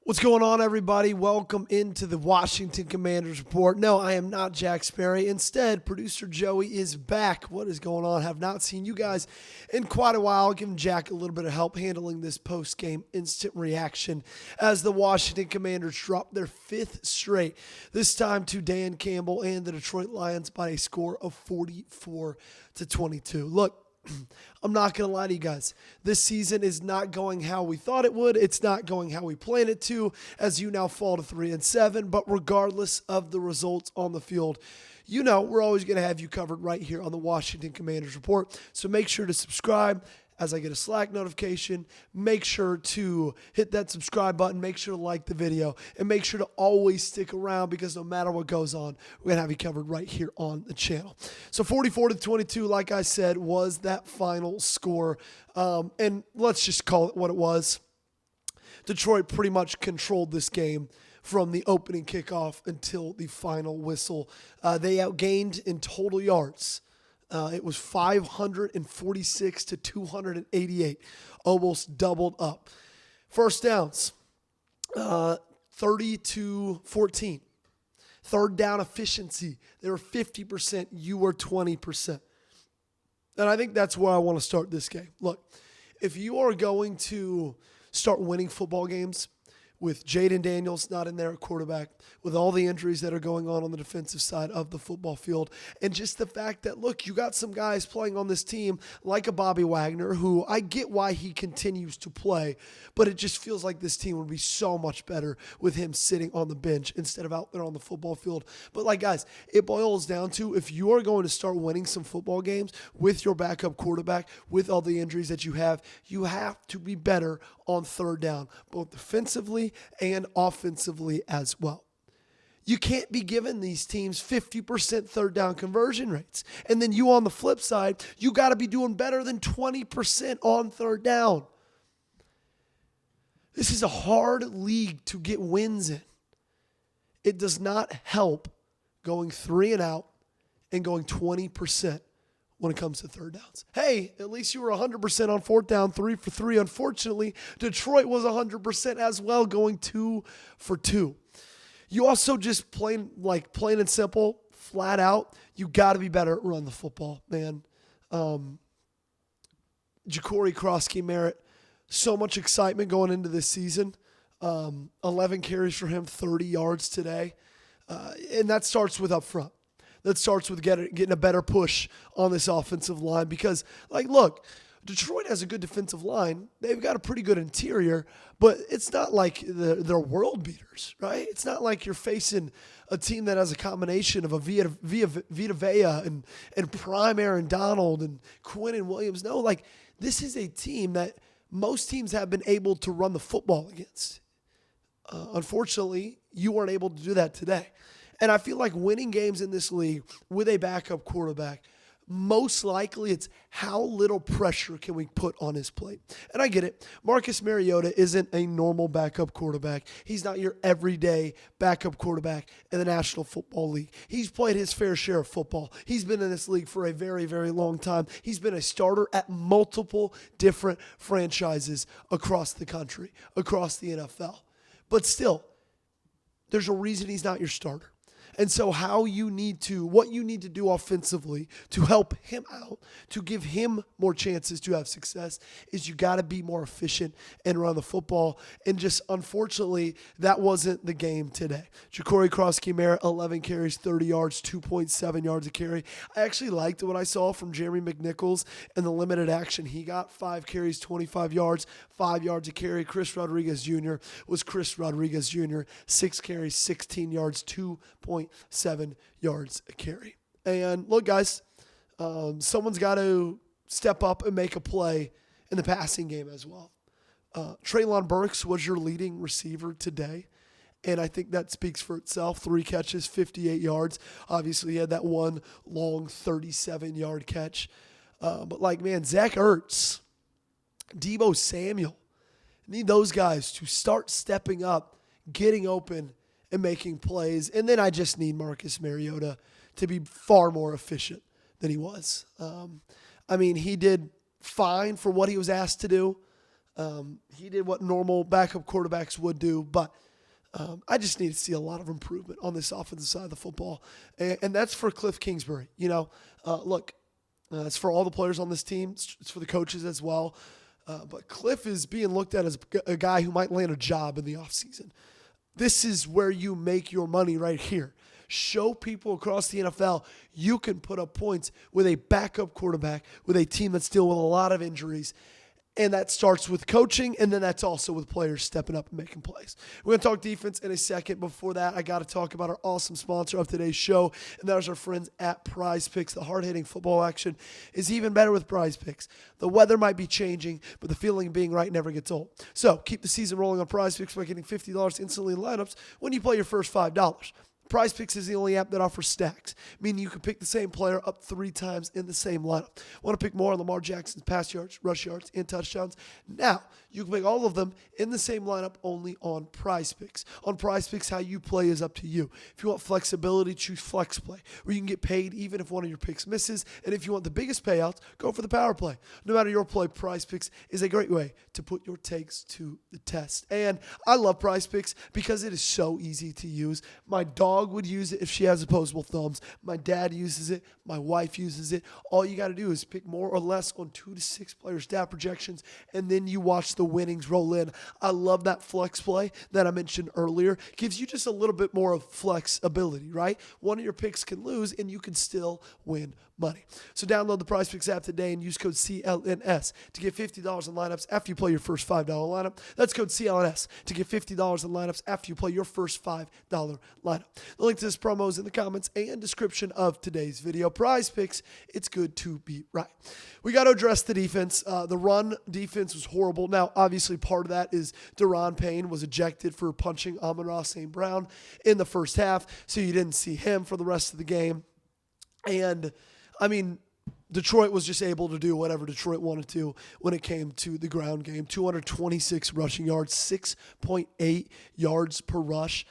What's going on, everybody? Welcome into the Washington Commanders Report. No, I am not Jack Sperry. Instead, producer Joey is back. What is going on? Have not seen you guys in quite a while. Giving Jack a little bit of help handling this post-game instant reaction as the Washington Commanders drop their fifth straight, this time to Dan Campbell and the Detroit Lions by a score of 44-22. Look, I'm not going to lie to you guys. This season is not going how we thought it would. It's not going how we planned it to, as you now fall to 3-7. But regardless of the results on the field, you know we're always going to have you covered right here on the Washington Commanders Report. So make sure to subscribe. As I get a Slack notification, make sure to hit that subscribe button, make sure to like the video, and make sure to always stick around because no matter what goes on, we're going to have you covered right here on the channel. So 44-22, like I said, was that final score. And let's just call it what it was. Detroit pretty much controlled this game from the opening kickoff until the final whistle. They outgained in total yards. It was 546 to 288, almost doubled up. First downs, 30-14. Third down efficiency, they were 50%, you were 20%. And I think that's where I want to start this game. Look, if you are going to start winning football games with Jaden Daniels not in there at quarterback, with all the injuries that are going on the defensive side of the football field, and just the fact that, look, you got some guys playing on this team like a Bobby Wagner, who I get why he continues to play, but it just feels like this team would be so much better with him sitting on the bench instead of out there on the football field. But, like, guys, it boils down to if you are going to start winning some football games with your backup quarterback, with all the injuries that you have to be better on third down, both defensively and offensively as well. You can't be giving these teams 50% third down conversion rates. And then you on the flip side, you got to be doing better than 20% on third down. This is a hard league to get wins in. It does not help going 3 and out and going 20% when it comes to third downs. Hey, at least you were 100% on fourth down, 3 for 3. Unfortunately, Detroit was 100% as well, going 2 for 2. You also just plain and simple, flat out, you got to be better at run the football, man. Ja'Cory Cross-Merritt, so much excitement going into this season. 11 carries for him, 30 yards today. And that starts with up front. That starts with getting a better push on this offensive line because, look, Detroit has a good defensive line. They've got a pretty good interior, but it's not like they're world beaters, right? It's not like you're facing a team that has a combination of a Vita Vea and prime Aaron Donald and Quinnen Williams. No, this is a team that most teams have been able to run the football against. Unfortunately, you weren't able to do that today. And I feel like winning games in this league with a backup quarterback, most likely it's how little pressure can we put on his plate. And I get it. Marcus Mariota isn't a normal backup quarterback. He's not your everyday backup quarterback in the National Football League. He's played his fair share of football. He's been in this league for a very, very long time. He's been a starter at multiple different franchises across the country, across the NFL. But still, there's a reason he's not your starter. And so what you need to do offensively to help him out, to give him more chances to have success, is you got to be more efficient and run the football. And just unfortunately, that wasn't the game today. Ja'Cory Cross-Merritt, 11 carries, 30 yards, 2.7 yards a carry. I actually liked what I saw from Jeremy McNichols and the limited action he got. 5 carries, 25 yards, 5 yards a carry. Chris Rodriguez Jr. was Chris Rodriguez Jr. 6 carries, 16 yards, 2.7 yards a carry. And look, guys, someone's got to step up and make a play in the passing game as well. Treylon Burks was your leading receiver today, and I think that speaks for itself. 3 catches, 58 yards. Obviously, he had that one long 37-yard catch. But, Zach Ertz, Deebo Samuel, need those guys to start stepping up, getting open, and making plays. And then I just need Marcus Mariota to be far more efficient than he was. He did fine for what he was asked to do. He did what normal backup quarterbacks would do, but I just need to see a lot of improvement on this offensive side of the football, and that's for Cliff Kingsbury. Look, it's for all the players on this team. It's for the coaches as well. But Cliff is being looked at as a guy who might land a job in the offseason. This is where you make your money right here. Show people across the NFL you can put up points with a backup quarterback, with a team that's dealing with a lot of injuries. And that starts with coaching, and then that's also with players stepping up and making plays. We're going to talk defense in a second. Before that, I got to talk about our awesome sponsor of today's show, and that is our friends at Prize Picks. The hard-hitting football action is even better with Prize Picks. The weather might be changing, but the feeling of being right never gets old. So keep the season rolling on Prize Picks by getting $50 instantly in lineups when you play your first $5. Prize Picks is the only app that offers stacks, meaning you can pick the same player up 3 times in the same lineup. Want to pick more on Lamar Jackson's pass yards, rush yards, and touchdowns? Now, you can pick all of them in the same lineup only on Prize Picks. On Prize Picks, how you play is up to you. If you want flexibility, choose Flex Play, where you can get paid even if one of your picks misses. And if you want the biggest payouts, go for the Power Play. No matter your play, Prize Picks is a great way to put your takes to the test. And I love Prize Picks because it is so easy to use. My dog would use it if she has opposable thumbs. My dad uses it. My wife uses it. All you got to do is pick more or less on 2 to 6 player stat projections, and then you watch the winnings roll in. I love that flex play that I mentioned earlier. Gives you just a little bit more of flexibility, right? One of your picks can lose, and you can still win money. So download the Prize Picks app today and use code CLNS to get $50 in lineups after you play your first $5 lineup. That's code CLNS to get $50 in lineups after you play your first $5 lineup. The link to this promo is in the comments and description of today's video. Prize Picks, it's good to be right. We got to address the defense. The run defense was horrible. Now, obviously, part of that is Daron Payne was ejected for punching Amon-Ra St. Brown in the first half, so you didn't see him for the rest of the game. And Detroit was just able to do whatever Detroit wanted to when it came to the ground game. 226 rushing yards, 6.8 yards per rush.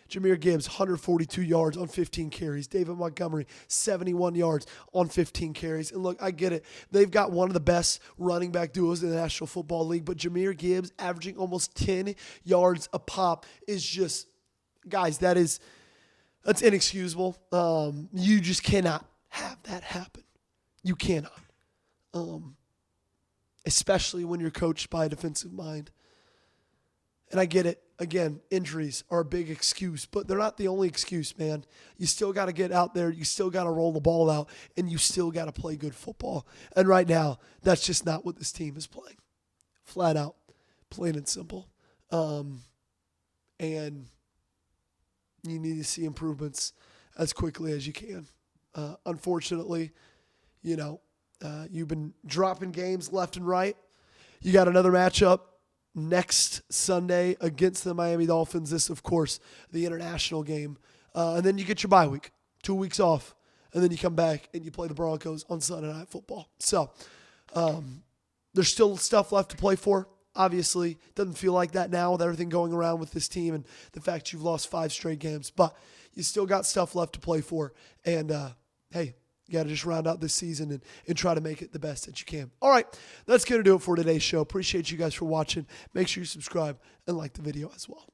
Jahmyr Gibbs, 142 yards on 15 carries. David Montgomery, 71 yards on 15 carries. And look, I get it. They've got one of the best running back duos in the National Football League, but Jahmyr Gibbs averaging almost 10 yards a pop is just, guys, that's inexcusable. You just cannot have that happen. You cannot. Especially when you're coached by a defensive mind. And I get it. Again, injuries are a big excuse, but they're not the only excuse, man. You still got to get out there. You still got to roll the ball out, and you still got to play good football. And right now, that's just not what this team is playing. Flat out, plain and simple. And you need to see improvements as quickly as you can. Unfortunately, you've been dropping games left and right. You got another matchup next Sunday against the Miami Dolphins. This, of course, the international game. And then you get your bye week, 2 weeks off. And then you come back and you play the Broncos on Sunday Night Football. So there's still stuff left to play for. Obviously, doesn't feel like that now with everything going around with this team and the fact you've lost 5 straight games. But you still got stuff left to play for. And, hey, you got to just round out this season and try to make it the best that you can. All right, that's going to do it for today's show. Appreciate you guys for watching. Make sure you subscribe and like the video as well.